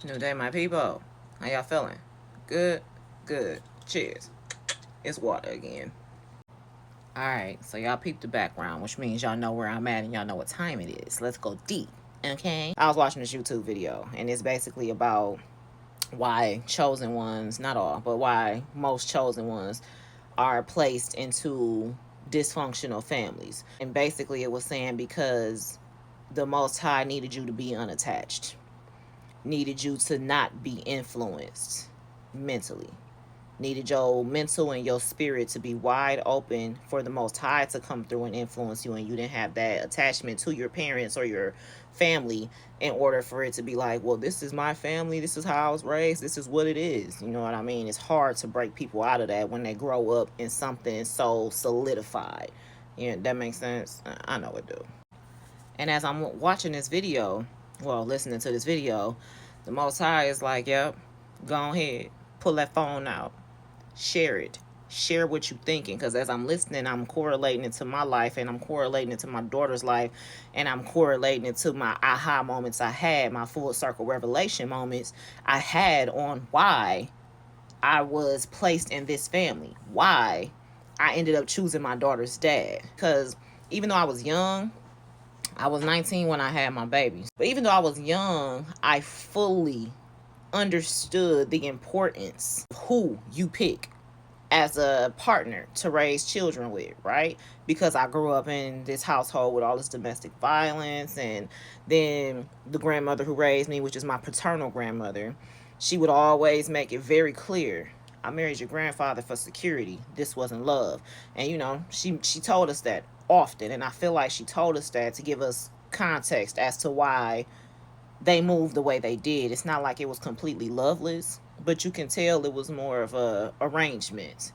New day, my people. How y'all feeling? Good? Good. Cheers. It's water again. Alright, so y'all peeped the background, which means y'all know where I'm at and y'all know what time it is. Let's go deep, okay? I was watching this YouTube video, and it's basically about why chosen ones, not all, but why most chosen ones are placed into dysfunctional families. And basically it was saying because the Most High needed you to be unattached, needed you to not be influenced mentally, needed your mental and your spirit to be wide open for the Most High to come through and influence you, and you didn't have that attachment to your parents or your family in order for it to be like, well, this is my family, this is how I was raised, this is what it is. You know what I mean? It's hard to break people out of that when they grow up in something so solidified. You know, that makes sense? I know it do. And as I'm watching this video, well, listening to this video, the Most High is like, yep, go ahead, pull that phone out, share it, share what you're thinking. Because as I'm listening, I'm correlating it to my life, and I'm correlating it to my daughter's life, and I'm correlating it to my aha moments I had, my full circle revelation moments I had on why I was placed in this family, why I ended up choosing my daughter's dad. Because even though I was young, I was 19 when I had my babies. But even though I was young, I fully understood the importance of who you pick as a partner to raise children with, right? Because I grew up in this household with all this domestic violence, and then the grandmother who raised me, which is my paternal grandmother, she would always make it very clear, I married your grandfather for security. This wasn't love. And you know, she told us that often, and I feel like she told us that to give us context as to why they moved the way they did. It's not like it was completely loveless, but you can tell it was more of a arrangement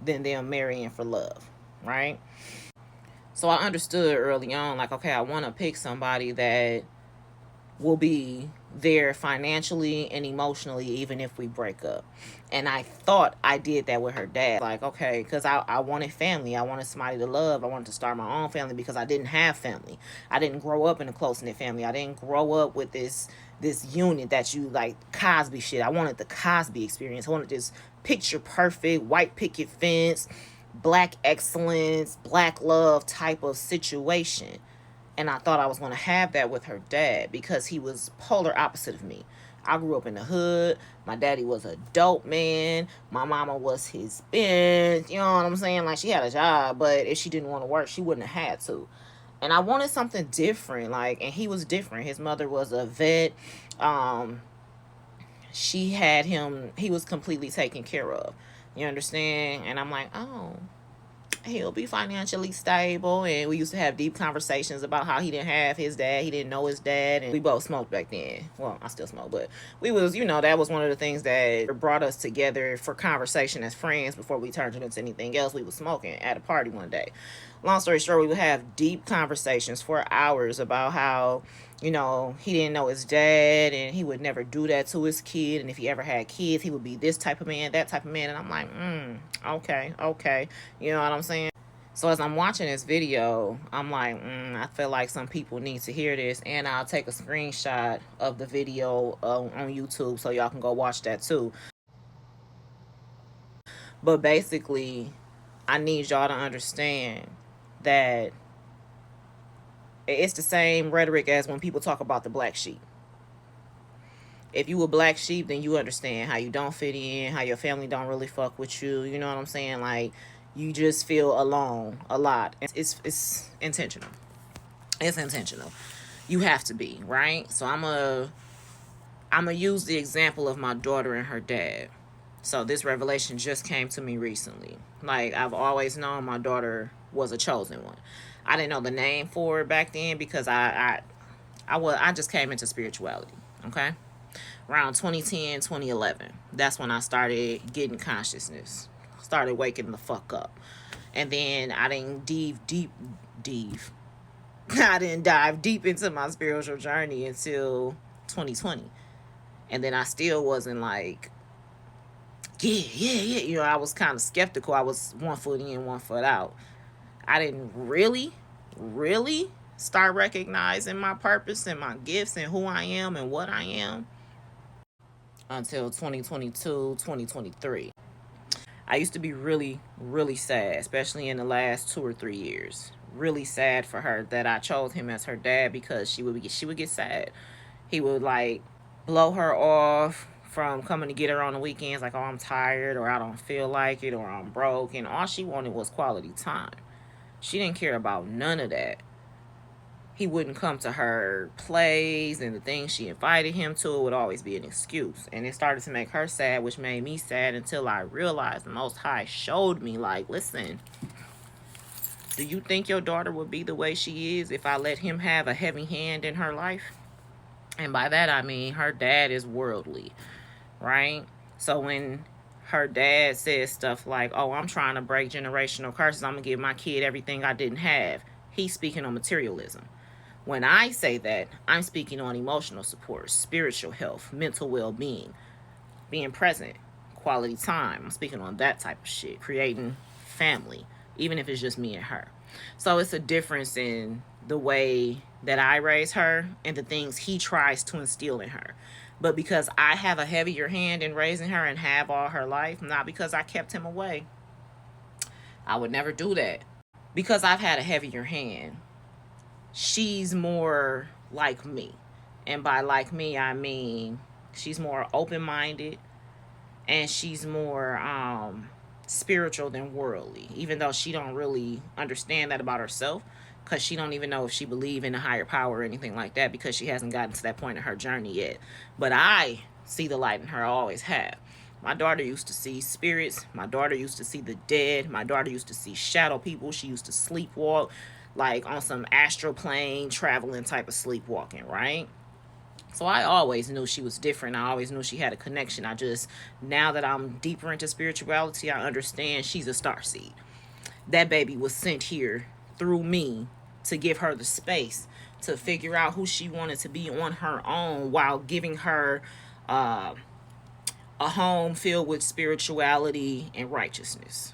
than them marrying for love, right? So I understood early on, like, okay, I want to pick somebody that will be there financially and emotionally even if we break up. And I thought I did that with her dad, like, okay, because I wanted family, I wanted somebody to love, I wanted to start my own family because I didn't have family. I didn't grow up in a close-knit family. I didn't grow up with this unit that you like, Cosby shit. I wanted the Cosby experience. I wanted this picture perfect white picket fence, black excellence, black love type of situation. And I thought I was going to have that with her dad because he was polar opposite of me. I grew up in the hood. My daddy was a dope man. My mama was his bitch. You know what I'm saying? Like, she had a job, but if she didn't want to work, she wouldn't have had to. And I wanted something different. Like, and he was different. His mother was a vet. She had him. He was completely taken care of. You understand? And I'm like, oh, he'll be financially stable. And we used to have deep conversations about how he didn't have his dad, he didn't know his dad, and we both smoked back then. Well, I still smoke, but we was, you know, that was one of the things that brought us together for conversation as friends before we turned it into anything else. We was smoking at a party one day. Long story short, we would have deep conversations for hours about how, you know, he didn't know his dad and he would never do that to his kid, and if he ever had kids, he would be this type of man, that type of man. And I'm like, okay, you know what I'm saying? So as I'm watching this video, I'm like, I feel like some people need to hear this, and I'll take a screenshot of the video on YouTube so y'all can go watch that too. But basically, I need y'all to understand that it's the same rhetoric as when people talk about the black sheep. If you a black sheep, then you understand how you don't fit in, how your family don't really fuck with you. You know what I'm saying? Like, you just feel alone a lot. It's intentional. It's intentional. You have to be, right? So I'm a use the example of my daughter and her dad. So this revelation just came to me recently. Like, I've always known my daughter was a chosen one. I didn't know the name for it back then because I just came into spirituality, okay? Around 2010, 2011. That's when I started getting consciousness. Started waking the fuck up. And then I didn't I didn't dive deep into my spiritual journey until 2020. And then I still wasn't like, yeah. You know, I was kind of skeptical. I was one foot in, one foot out. I didn't really start recognizing my purpose and my gifts and who I am and what I am until 2022, 2023. I used to be really, really sad, especially in the last 2 or 3 years. Really sad for her that I chose him as her dad, because she would get sad. He would like blow her off from coming to get her on the weekends, like, oh, I'm tired, or I don't feel like it, or I'm broke, and all she wanted was quality time. She didn't care about none of that. He wouldn't come to her plays, and the things she invited him to, it would always be an excuse. And it started to make her sad, which made me sad, until I realized the Most High showed me, like, listen, do you think your daughter would be the way she is if I let him have a heavy hand in her life? And by that I mean her dad is worldly, right? So when her dad says stuff like, oh, I'm trying to break generational curses, I'm going to give my kid everything I didn't have, he's speaking on materialism. When I say that, I'm speaking on emotional support, spiritual health, mental well-being, being present, quality time. I'm speaking on that type of shit, creating family, even if it's just me and her. So it's a difference in the way that I raise her and the things he tries to instill in her. But because I have a heavier hand in raising her and have all her life, not because I kept him away, I would never do that. Because I've had a heavier hand, she's more like me. And by like me, I mean she's more open-minded, and she's more spiritual than worldly, even though she don't really understand that about herself, because she don't even know if she believe in a higher power or anything like that, because she hasn't gotten to that point in her journey yet. But I see the light in her. I always have. My daughter used to see spirits. My daughter used to see the dead. My daughter used to see shadow people. She used to sleepwalk, like on some astral plane traveling type of sleepwalking, right? So I always knew she was different. I always knew she had a connection. Now that I'm deeper into spirituality, I understand she's a starseed. That baby was sent here through me to give her the space to figure out who she wanted to be on her own, while giving her a home filled with spirituality and righteousness.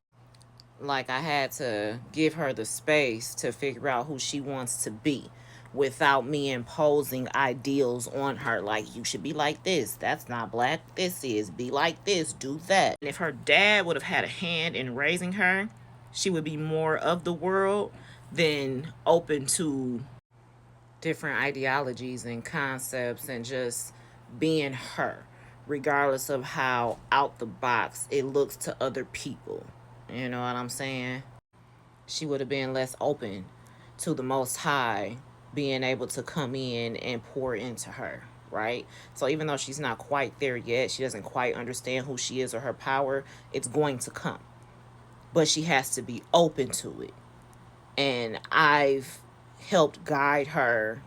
Like, I had to give her the space to figure out who she wants to be, without me imposing ideals on her, like, you should be like this, that's not black, this is, be like this, do that. And if her dad would have had a hand in raising her, she would be more of the world than open to different ideologies and concepts, and just being her, regardless of how out the box it looks to other people. You know what I'm saying? She would have been less open to the Most High being able to come in and pour into her, right? So even though she's not quite there yet, she doesn't quite understand who she is or her power, it's going to come. But she has to be open to it. And I've helped guide her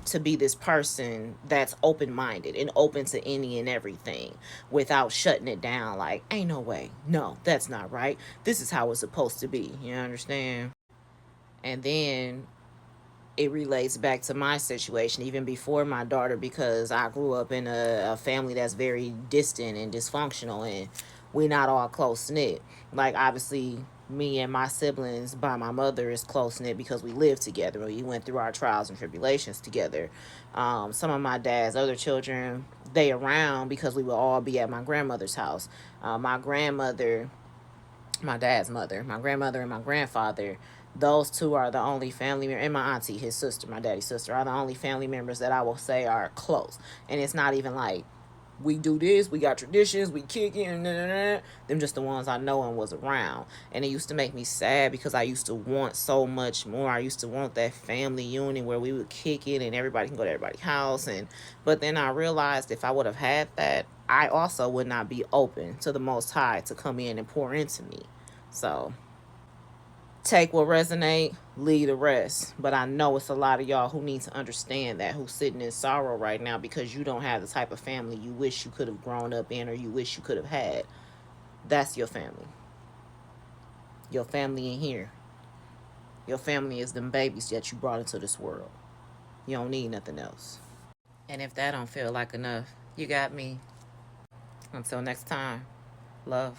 to be this person that's open-minded and open to any and everything, without shutting it down like, ain't no way, no, that's not right, this is how it's supposed to be. You understand? And then it relates back to my situation, even before my daughter, because I grew up in a family that's very distant and dysfunctional, and we're not all close knit. Like, obviously, me and my siblings by my mother is close knit because we lived together. We went through our trials and tribulations together. Some of my dad's other children, they around because we would all be at my grandmother's house. My grandmother, my dad's mother, my grandmother and my grandfather, those two are the only family members, and my auntie, his sister, my daddy's sister, are the only family members that I will say are close. And it's not even like we do this, we got traditions, we kick it, them just the ones I know and was around. And it used to make me sad because I used to want so much more. I used to want that family union where we would kick it and everybody can go to everybody's house. But then I realized if I would have had that, I also would not be open to the Most High to come in and pour into me. So take what resonate, leave the rest. But I know it's a lot of y'all who need to understand that, who's sitting in sorrow right now because you don't have the type of family you wish you could have grown up in, or you wish you could have had. That's your family. Your family in here. Your family is them babies that you brought into this world. You don't need nothing else. And if that don't feel like enough, you got me. Until next time, love.